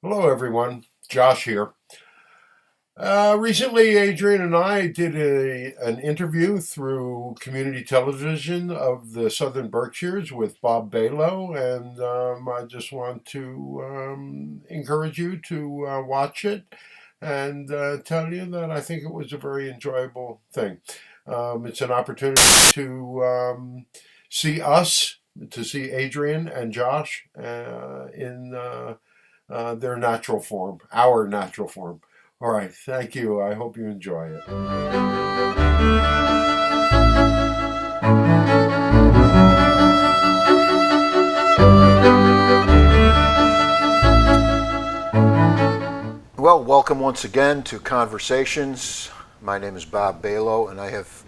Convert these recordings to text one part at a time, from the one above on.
Hello, everyone. Josh here. Recently, Adrienne and I did an interview through community television of the Southern Berkshires with Bob Balogh, and I just want to encourage you to watch it and tell you that I think it was a very enjoyable thing. It's an opportunity to see us, to see Adrienne and Josh in their natural form, our natural form. All right, thank you. I hope you enjoy it. Well, welcome once again to Conversations. My name is Bob Balogh, and I have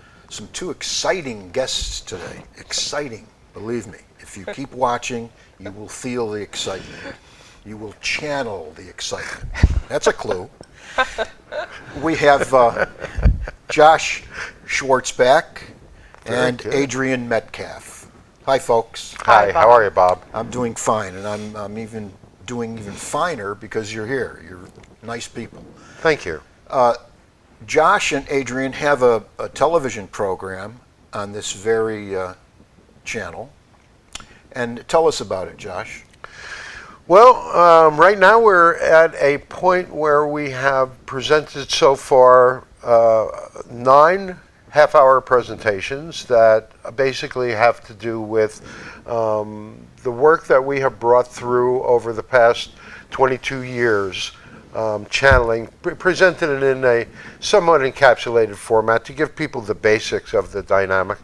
two exciting guests today. Exciting, believe me. If you keep watching, you will feel the excitement. You will channel the excitement. That's a clue. We have Josh Schwartzbeck and Adrienne Metcalf. Hi, folks. Hi, how are you, Bob? I'm doing fine, and I'm even doing even finer because you're here. You're nice people. Thank you. Josh and Adrienne have a television program on this very channel. And tell us about it, Josh. Well, right now we're at a point where we have presented so far 9 half-hour presentations that basically have to do with the work that we have brought through over the past 22 years, channeling, presented it in a somewhat encapsulated format to give people the basics of the dynamic,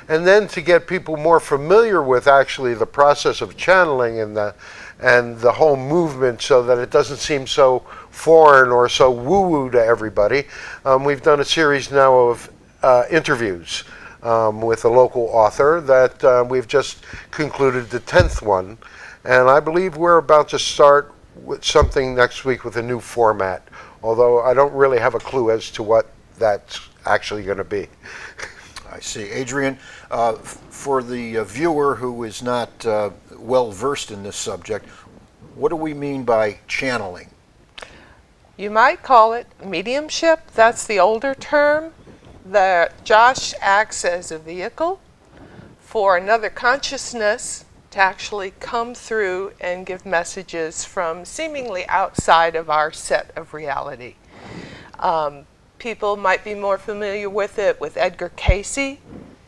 and then to get people more familiar with actually the process of channeling and the whole movement so that it doesn't seem so foreign or so woo-woo to everybody. We've done a series now of interviews with a local author that we've just concluded the 10th one. And I believe we're about to start with something next week with a new format, although I don't really have a clue as to what that's actually going to be. I see. Adrienne, for the viewer who is not well versed in this subject, what do we mean by channeling? You might call it mediumship. That's the older term. That Josh acts as a vehicle for another consciousness to actually come through and give messages from seemingly outside of our set of reality. People might be more familiar with it with Edgar Cayce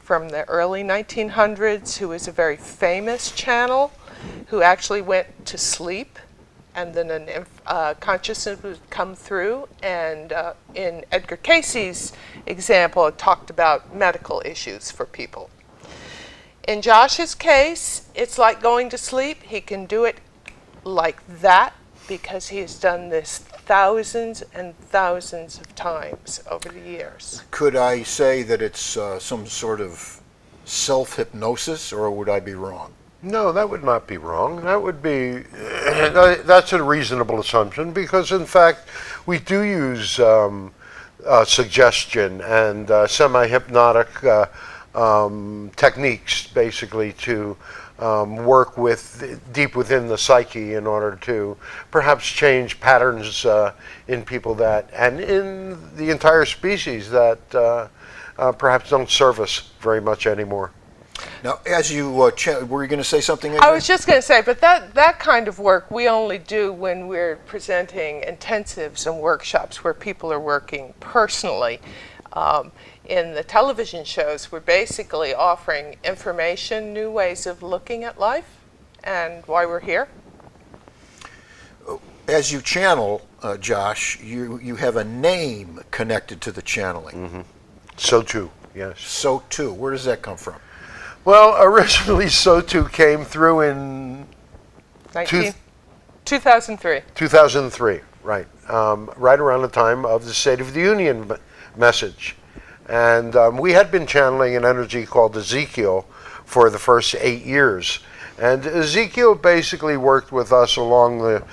from the early 1900s, who is a very famous channel, who actually went to sleep and then a consciousness would come through. And in Edgar Cayce's example, it talked about medical issues for people. In Josh's case, it's like going to sleep. He can do it like that because he has done this thousands and thousands of times over the years. Could I say that it's some sort of self-hypnosis, or would I be wrong? No, that would not be wrong. That would be, that's a reasonable assumption because, in fact, we do use suggestion and semi-hypnotic techniques, basically, to work with deep within the psyche in order to perhaps change patterns in people that, and in the entire species that perhaps don't serve us very much anymore. Now, as you were you going to say something? I was just going to say, but that kind of work we only do when we're presenting intensives and workshops where people are working personally. In the television shows, we're basically offering information, new ways of looking at life, and why we're here. As you channel, Josh, you have a name connected to the channeling. Mm-hmm. So too, yes. So too. Where does that come from? Well, originally So Too came through in 2003. 2003, right. Right around the time of the State of the Union message. And we had been channeling an energy called Ezekiel for the first 8 years. And Ezekiel basically worked with us along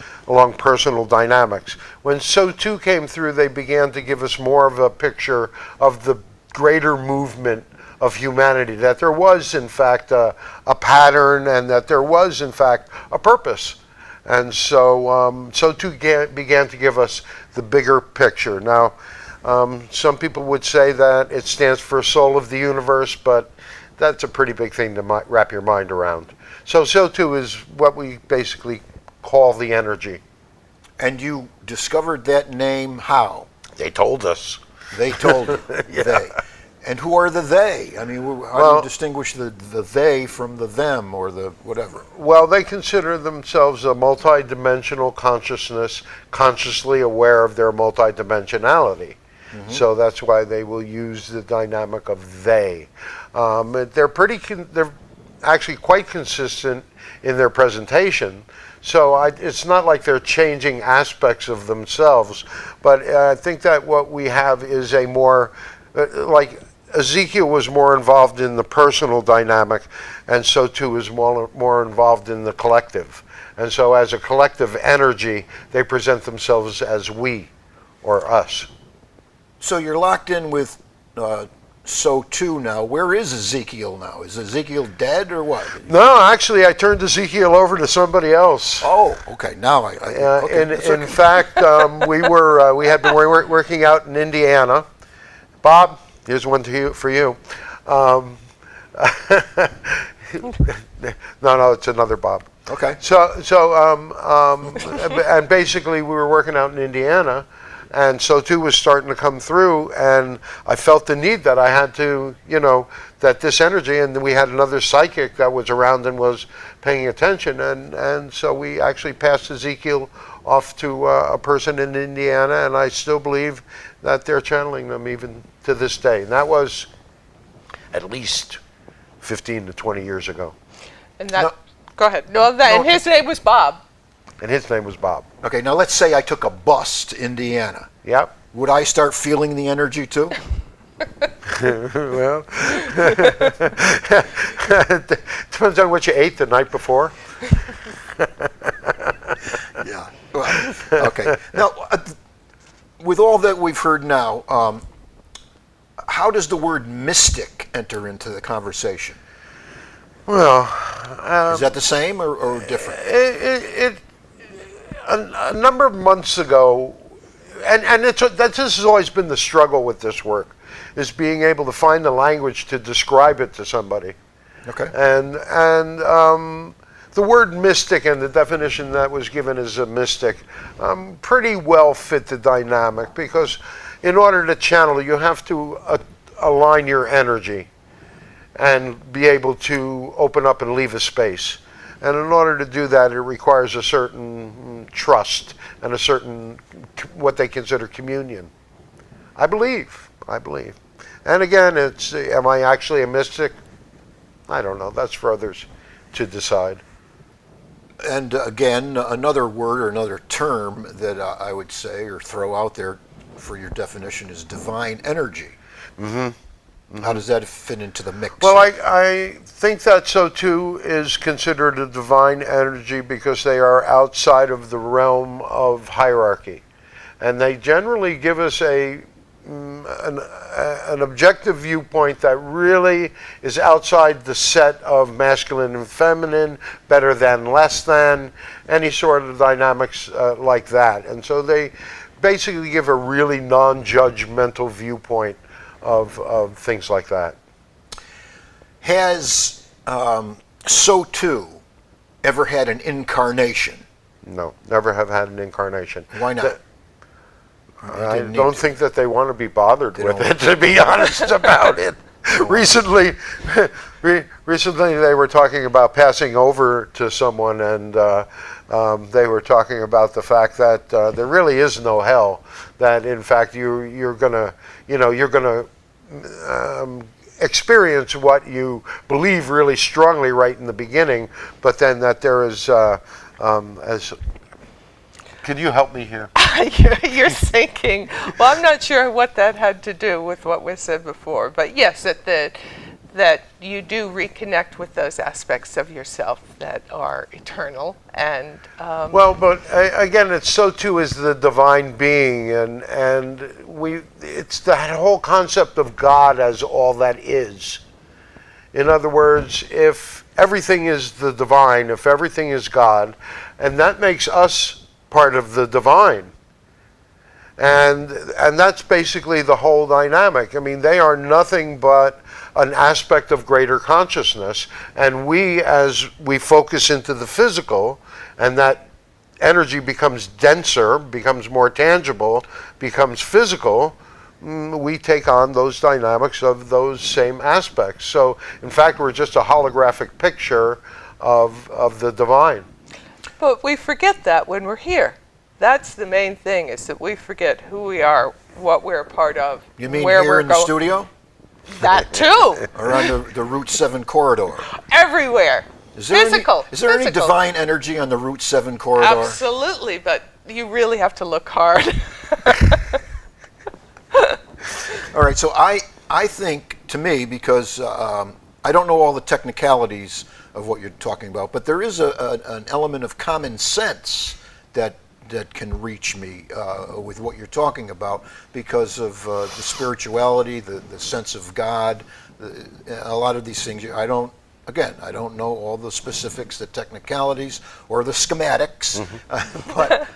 personal dynamics. When So Too came through, they began to give us more of a picture of the greater movement of humanity, that there was, in fact, a pattern and that there was, in fact, a purpose. And so too began to give us the bigger picture. Now, some people would say that it stands for soul of the universe, but that's a pretty big thing to wrap your mind around. So too is what we basically call the energy. And you discovered that name how? They told us. They told you. Yeah. They. And who are the they? I mean, how do you distinguish the they from the them or the whatever? Well, they consider themselves a multidimensional consciousness, consciously aware of their multidimensionality. Mm-hmm. So that's why they will use the dynamic of they. They're actually quite consistent in their presentation. So it's not like they're changing aspects of themselves, but I think that what we have is a more, like Ezekiel was more involved in the personal dynamic, and so too is more involved in the collective. And so as a collective energy, they present themselves as we, or us. So you're locked in with so too now. Where is Ezekiel now? Is Ezekiel dead or what? No, actually, I turned Ezekiel over to somebody else. Oh, okay. Now In fact, we had been working out in Indiana. Bob, here's one for you. No, it's another Bob. Okay. And basically, we were working out in Indiana. And so too was starting to come through, and I felt the need that I had to, that this energy, and then we had another psychic that was around and was paying attention, and so we actually passed Ezekiel off to a person in Indiana, and I still believe that they're channeling them even to this day. And that was at least 15 to 20 years ago. And go ahead. And his name was Bob. And his name was Bob. Okay, now let's say I took a bus to Indiana. Yep. Would I start feeling the energy too? Well, depends on what you ate the night before. Yeah. Well, okay. Now, with all that we've heard now, how does the word mystic enter into the conversation? Well, is that the same or different? A number of months ago, and this has always been the struggle with this work, is being able to find the language to describe it to somebody. Okay. And the word mystic and the definition that was given as a mystic pretty well fit the dynamic, because in order to channel, you have to align your energy and be able to open up and leave a space. And in order to do that, it requires a certain trust and a certain, what they consider communion. I believe. And again, am I actually a mystic? I don't know. That's for others to decide. And again, another word or another term that I would say or throw out there for your definition is divine energy. Mm-hmm. How does that fit into the mix? Well, I think that so too is considered a divine energy because they are outside of the realm of hierarchy. And they generally give us an objective viewpoint that really is outside the set of masculine and feminine, better than, less than, any sort of dynamics like that. And so they basically give a really non-judgmental viewpoint of things like that. Has so too ever had an incarnation? No, never have had an incarnation. Why not? I don't think that they want to be bothered with it, to be honest about it. Recently they were talking about passing over to someone, and they were talking about the fact that there really is no hell. That in fact you're gonna experience what you believe really strongly right in the beginning, but then that there is Can you help me here? You're thinking. Well, I'm not sure what that had to do with what was said before, but yes, that you do reconnect with those aspects of yourself that are eternal. And well, but again, it's so too is the divine being, and it's that whole concept of God as all that is. In other words, if everything is the divine, if everything is God, and that makes us part of the divine. And that's basically the whole dynamic. I mean, they are nothing but an aspect of greater consciousness. And we, as we focus into the physical, and that energy becomes denser, becomes more tangible, becomes physical, we take on those dynamics of those same aspects. So, in fact, we're just a holographic picture of the divine. But we forget that when we're here. That's the main thing, is that we forget who we are, what we're a part of. You mean where here we're in the studio? That too. Or on the Route 7 corridor? Everywhere. Is there Physical. Is there any Physical. divine energy on the Route 7 corridor? Absolutely, but you really have to look hard. All right, so I think, to me, because I don't know all the technicalities of what you're talking about, but there is an element of common sense that can reach me with what you're talking about, because of the spirituality, the sense of God, a lot of these things. I don't know all the specifics, the technicalities, or the schematics, but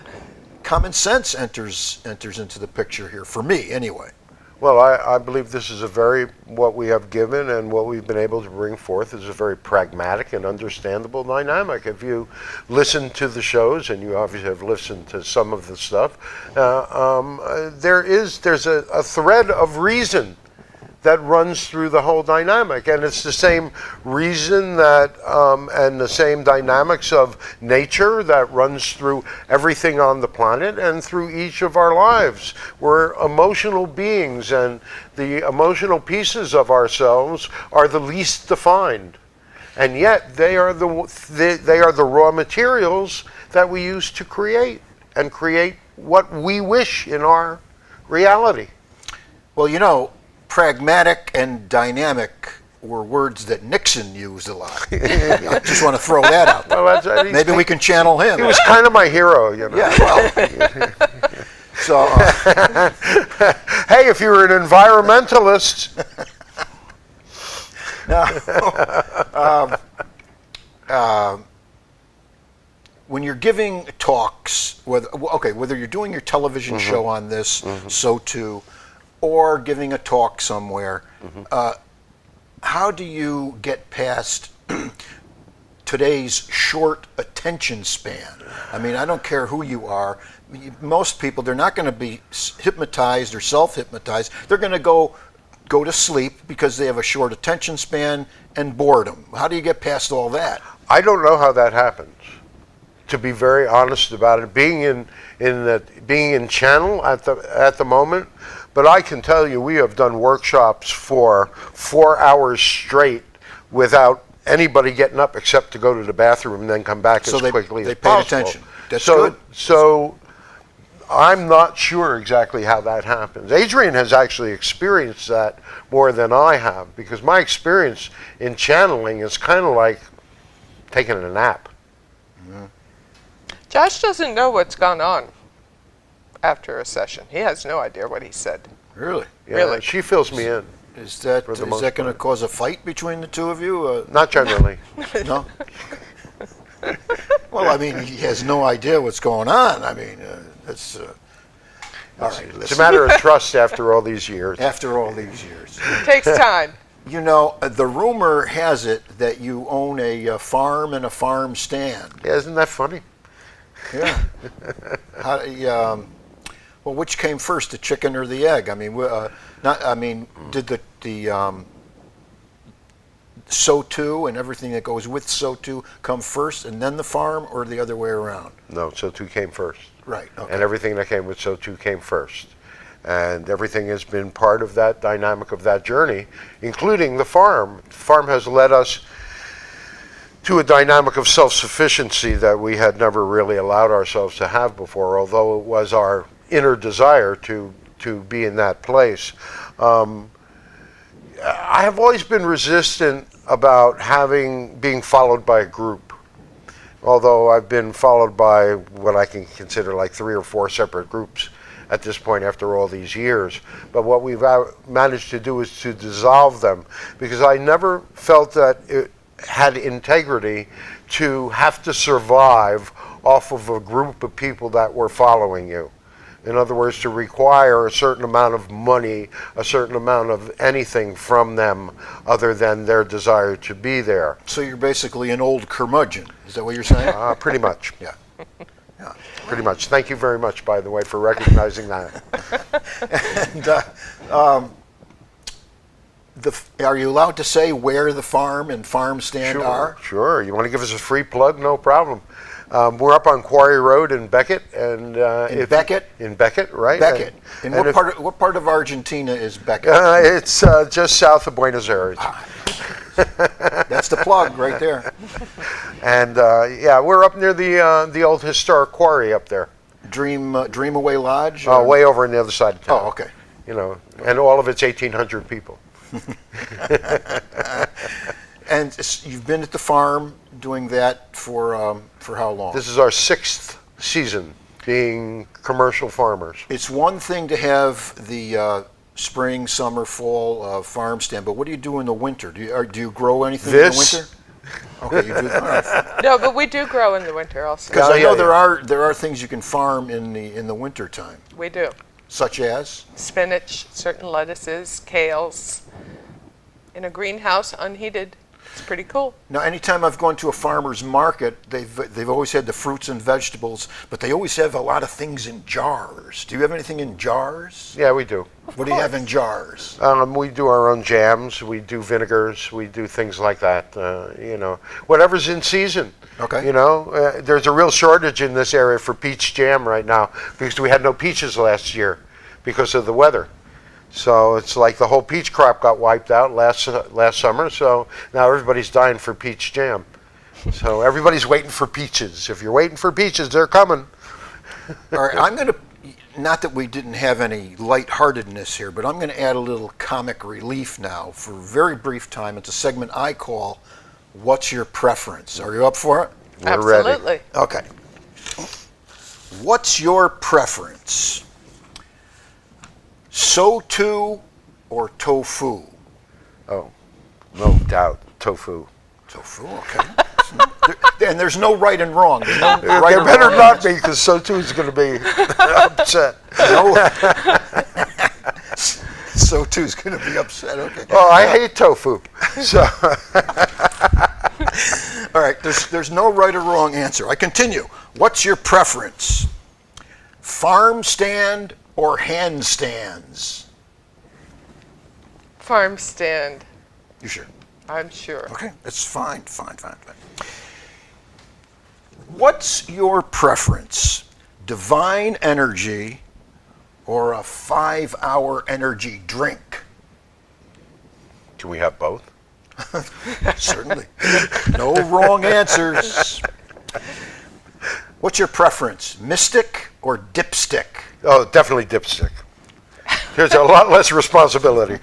common sense enters into the picture here, for me anyway. Well, I believe this is what we have given and what we've been able to bring forth is a very pragmatic and understandable dynamic. If you listen to the shows, and you obviously have listened to some of the stuff, there's a thread of reason that runs through the whole dynamic, and it's the same reason that and the same dynamics of nature that runs through everything on the planet and through each of our lives. We're emotional beings, and the emotional pieces of ourselves are the least defined, and yet they are the raw materials that we use to create what we wish in our reality. Well, you know, pragmatic and dynamic were words that Nixon used a lot. I just want to throw that out there. Well, Maybe we can channel him. He was kind of my hero, you know. Yeah, well. So, hey, if you're an environmentalist. When you're giving talks, whether you're doing your television show on this, so too, or giving a talk somewhere, how do you get past today's short attention span? I mean, I don't care who you are. Most people, they're not going to be hypnotized or self-hypnotized. They're going to go to sleep because they have a short attention span and boredom. How do you get past all that? I don't know how that happens, to be very honest about it. Being in channel at the moment. But I can tell you, we have done workshops for 4 hours straight without anybody getting up except to go to the bathroom and then come back as quickly as possible. Paid attention. That's good. So I'm not sure exactly how that happens. Adrienne has actually experienced that more than I have, because my experience in channeling is kind of like taking a nap. Josh doesn't know what's gone on after a session. He has no idea what he said. Really? Yeah, Really? she fills me in. Is that For the going most to part. cause a fight between the two of you? Not generally. No? Well, I mean, he has no idea what's going on. I mean, that's... all right, It's a listen. matter of trust after all these years. After all these years. Takes time. You know, the rumor has it that you own a farm and a farm stand. Yeah, isn't that funny? Yeah. Well, which came first, the chicken or the egg? I mean, did the so-to and everything that goes with so-to come first and then the farm, or the other way around? No, So-To came first. Right. Okay. And everything that came with So-To came first. And everything has been part of that dynamic of that journey, including the farm. The farm has led us to a dynamic of self-sufficiency that we had never really allowed ourselves to have before, although it was our inner desire to be in that place. I have always been resistant about being followed by a group, although I've been followed by what I can consider like 3 or 4 separate groups at this point after all these years. But what we've managed to do is to dissolve them, because I never felt that it had integrity to have to survive off of a group of people that were following you. In other words, to require a certain amount of money, a certain amount of anything from them other than their desire to be there. So you're basically an old curmudgeon. Is that what you're saying? Pretty much. Yeah. Yeah. Pretty much. Thank you very much, by the way, for recognizing that. And are you allowed to say where the farm and farm stand are? Sure. You want to give us a free plug? No problem. We're up on Quarry Road in Beckett, and In Beckett? In Beckett, right? Beckett. And What part of Argentina is Beckett? It's just south of Buenos Aires. That's the plug right there. And yeah, we're up near the old historic quarry up there. Dreamaway Lodge? Way over on the other side of town. Oh, okay. You know, and all of it's 1,800 people. And you've been at the farm doing that for how long? This is our 6th season being commercial farmers. It's one thing to have the spring, summer, fall farm stand, but what do you do in the winter? Do you grow anything in the winter? Okay, you do. All right. No, but we do grow in the winter also. Because I know yeah. there are things you can farm in the winter time, We do. such as Spinach, certain lettuces, kales. In a greenhouse, unheated. It's pretty cool. now. Anytime I've gone to a farmer's market, they've always had the fruits and vegetables, but they always have a lot of things in jars. Do you have anything in jars? Yeah, we do. What do you have in jars? We do our own jams, we do vinegars, we do things like that, you know, whatever's in season. Okay. You know, there's a real shortage in this area for peach jam right now because we had no peaches last year because of the weather. So it's like the whole peach crop got wiped out last summer, so now everybody's dying for peach jam. So everybody's waiting for peaches. If you're waiting for peaches, they're coming. All right, I'm going to, not that we didn't have any lightheartedness here, but I'm going to add a little comic relief now for a very brief time. It's a segment I call What's Your Preference? Are you up for it? We're ready. Absolutely. Okay. What's your preference? Sotu or tofu? Oh, no doubt, tofu. Tofu, okay. And there's no right and wrong. There's no right There or better wrong not answer. be, because so too is going to be upset. No. Sotu's going to be upset. Okay. Oh, I hate tofu. So All right. There's no right or wrong answer. I continue. What's your preference? Farm stand or handstands? Farm stand, You sure? I'm sure. Okay, that's fine. What's your preference? Divine Energy or a 5-hour energy drink? can we have both? Certainly. No wrong answers. What's your preference? Mystic or dipstick? Oh, definitely dipstick. There's a lot less responsibility.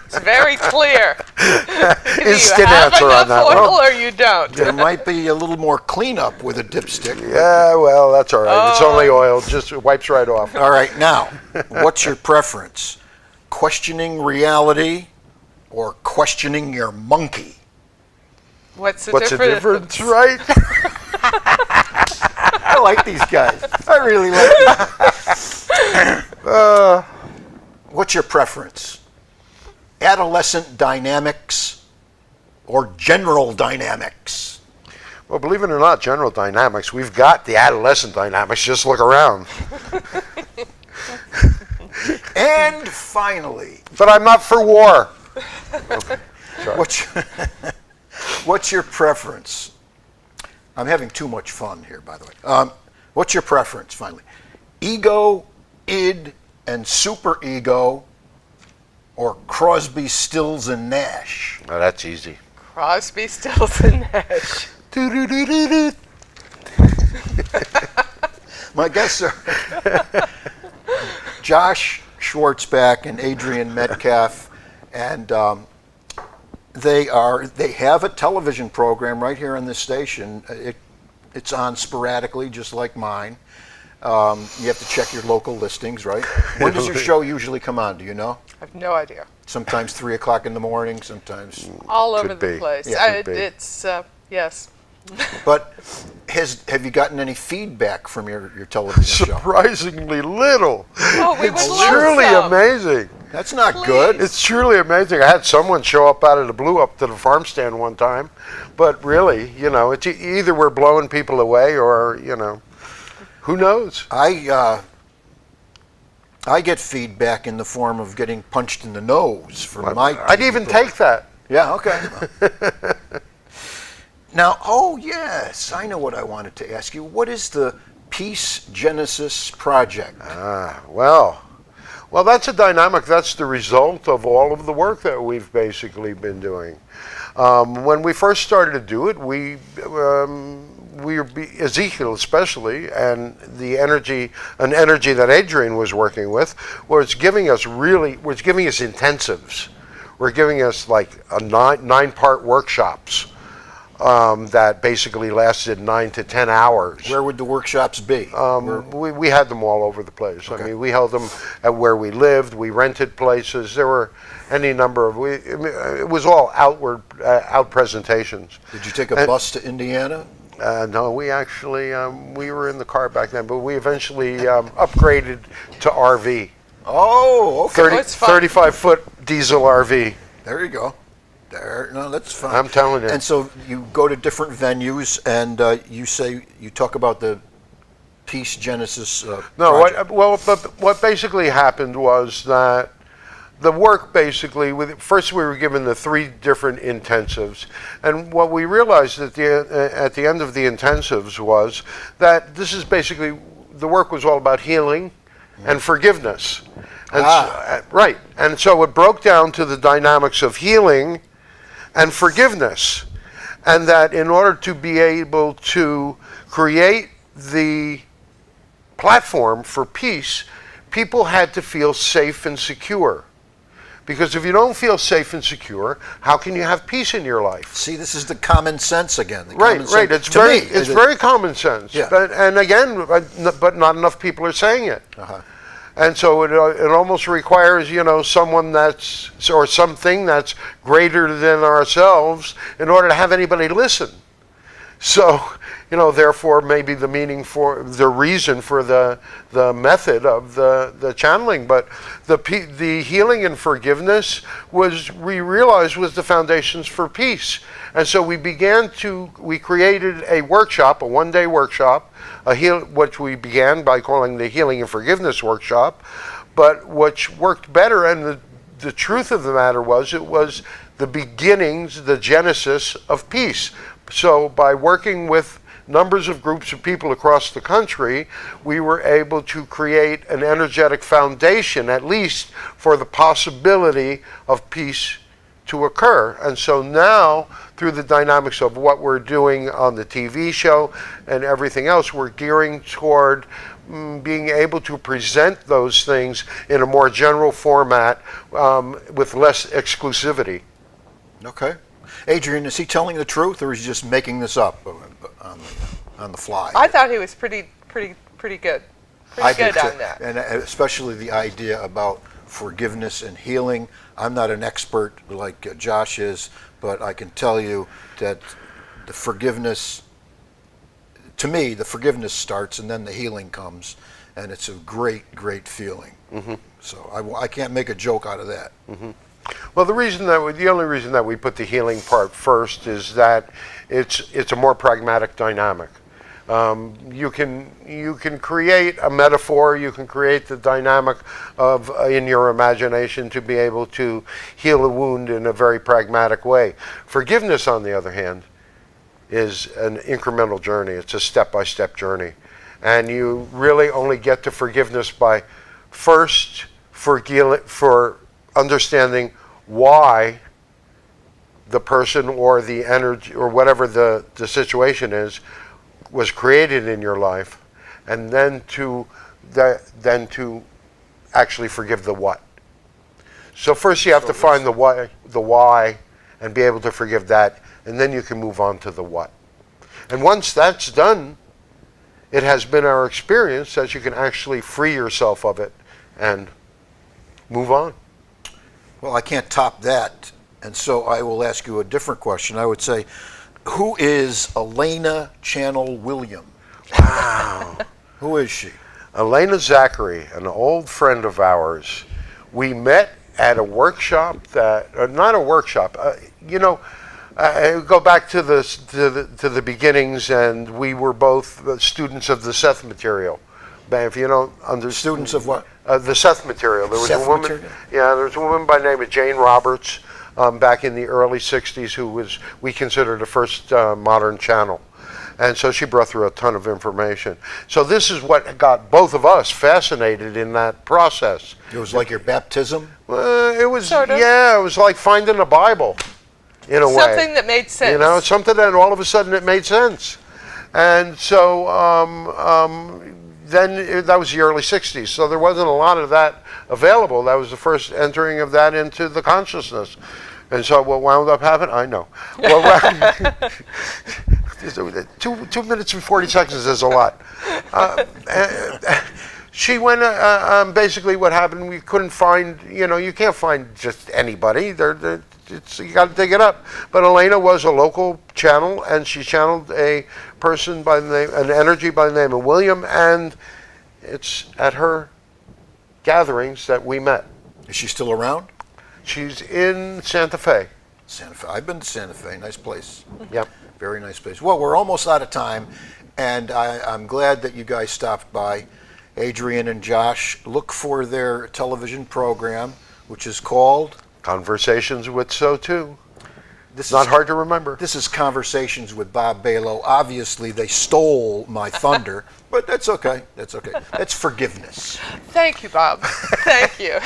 It's very clear. Instant You have answer on enough that oil one. or you don't. There might be a little more cleanup with a dipstick. Yeah, well, that's all right. It's only oil. Just wipes right off. All right, now, what's your preference? Questioning reality or questioning your monkey? What's the What's the difference? difference, right? I like these guys. I really like these. What's your preference? Adolescent dynamics or general dynamics? Well, believe it or not, General Dynamics, we've got the adolescent dynamics. Just look around. And finally, But I'm not for war. what's your preference? I'm having too much fun here, by the way. What's your preference, finally? Ego, id, and superego, or Crosby, Stills, and Nash? Oh, that's easy. Crosby, Stills, and Nash. Do-do-do-do-do. My guests are Josh Schwartzbach and Adrienne Metcalf, and they have a television program right here on this station. It's on sporadically, just like mine. You have to check your local listings, right? When does your show usually come on? Do you know? I have no idea. Sometimes 3 o'clock in the morning, sometimes. All over Could the be. place. Yeah, could be. It's, yes. But have you gotten any feedback from your television show? Surprisingly little. Oh, we would It's love truly some. amazing. That's not Please. good. It's truly amazing. I had someone show up out of the blue up to the farm stand one time, but really, it's either we're blowing people away or, who knows? I get feedback in the form of getting punched in the nose from my. I'd TV even program. take that. Yeah. Okay. Now, oh yes, I know what I wanted to ask you. What is the Peace Genesis Project? Well, that's a dynamic. That's the result of all of the work that we've basically been doing. When we first started to do it, Ezekiel especially, and an energy that Adrienne was working with, was giving us intensives. We're giving us like a nine-part workshops that basically lasted 9 to 10 hours. Where would the workshops be? We had them all over the place. Okay. I mean, we held them at where we lived. We rented places. There were any number of. It was all out presentations. Did you take a bus to Indiana? No, we actually we were in the car back then, but we eventually upgraded to RV. Oh, okay. It's fun. 35-foot diesel RV. There you go. No, that's fine. I'm telling you. And so you go to different venues, and you talk about the Peace Genesis. No, project. what basically happened was that the work basically, first we were given the 3 different intensives, and what we realized at the end of the intensives was that this is basically, the work was all about healing and forgiveness. And right, and so it broke down to the dynamics of healing and forgiveness, and that in order to be able to create the platform for peace, people had to feel safe and secure. Because if you don't feel safe and secure, how can you have peace in your life? See, this is the common sense again. Right. It's very common sense. Yeah. But not enough people are saying it. Uh-huh. And so it almost requires, someone or something that's greater than ourselves in order to have anybody listen. So, therefore maybe the reason for the method of the channeling. But the healing and forgiveness we realized was the foundations for peace. And so we created a workshop, a one-day workshop, which we began by calling the Healing and Forgiveness Workshop, but which worked better, and the truth of the matter was, it was the beginnings, the genesis of peace. So by working with numbers of groups of people across the country, we were able to create an energetic foundation, at least for the possibility of peace to occur. And so now, through the dynamics of what we're doing on the TV show and everything else, we're gearing toward being able to present those things in a more general format with less exclusivity. Okay. Adrienne, is he telling the truth, or is he just making this up on the fly? I thought he was pretty good. Pretty good did on too. that. And especially the idea about forgiveness and healing. I'm not an expert like Josh is, but I can tell you that the forgiveness, to me, the forgiveness starts and then the healing comes, and it's a great, great feeling. Mm-hmm. So I can't make a joke out of that. Mm-hmm. Well, the only reason that we put the healing part first is that it's a more pragmatic dynamic. You can create a metaphor, you can create the dynamic of in your imagination to be able to heal a wound in a very pragmatic way. Forgiveness, on the other hand, is an incremental journey. It's a step-by-step journey. And you really only get to forgiveness by first for understanding why the person or the energy or whatever the situation is was created in your life, and then to actually forgive the what. So first you have to find the why and be able to forgive that, and then you can move on to the what. And once that's done, it has been our experience that you can actually free yourself of it and move on. Well, I can't top that, and so I will ask you a different question. I would say, who is Elena Channel William? Wow. Who is she? Elena Zachary, an old friend of ours. We met at a workshop not a workshop, go back to the beginnings, and we were both students of the Seth material. If you don't understand, Students of what? The Seth material. There was Seth a woman. material? Yeah, there was a woman by the name of Jane Roberts back in the early '60s who was we considered the first modern channel, and so she brought through a ton of information. So this is what got both of us fascinated in that process. It was like your baptism? It was Sort of. Yeah, it was like finding a Bible, in a way. Something that made sense. You know, something that all of a sudden it made sense. And so then that was the early 60s. So there wasn't a lot of that available. That was the first entering of that into the consciousness. And so what wound up happening, I know. Well, 2 minutes and 40 seconds is a lot. She went, basically what happened, we couldn't find, you can't find just anybody. You got to dig it up. But Elena was a local channel, and she channeled a person by the name, an energy by the name of William, and it's at her gatherings that we met. Is she still around? She's in Santa Fe. Santa Fe. I've been to Santa Fe. Nice place. Yep. Very nice place. Well, we're almost out of time, and I'm glad that you guys stopped by. Adrienne and Josh, look for their television program, which is called Conversations with So Too. This Not is hard to remember. This is Conversations with Bob Balogh. Obviously, they stole my thunder, but that's okay. That's okay. That's forgiveness. Thank you, Bob. Thank you.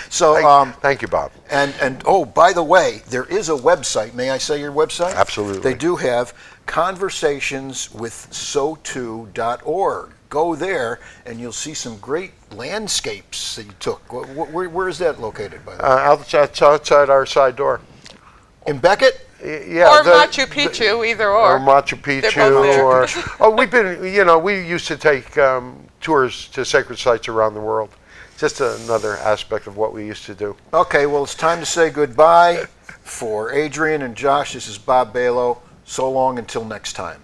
So, Thank you, Bob. and oh, by the way, there is a website. May I say your website? Absolutely. They do have conversationswithso2.org. Go there, and you'll see some great landscapes that you took. Where is that located, by the way? Outside our side door. In Beckett? Yeah, Or Machu Picchu, either or or. Machu They're Picchu, both there. we've been, we used to take tours to sacred sites around the world. Just another aspect of what we used to do. Okay, well, it's time to say goodbye. For Adrienne and Josh, this is Bob Balogh. So long until next time.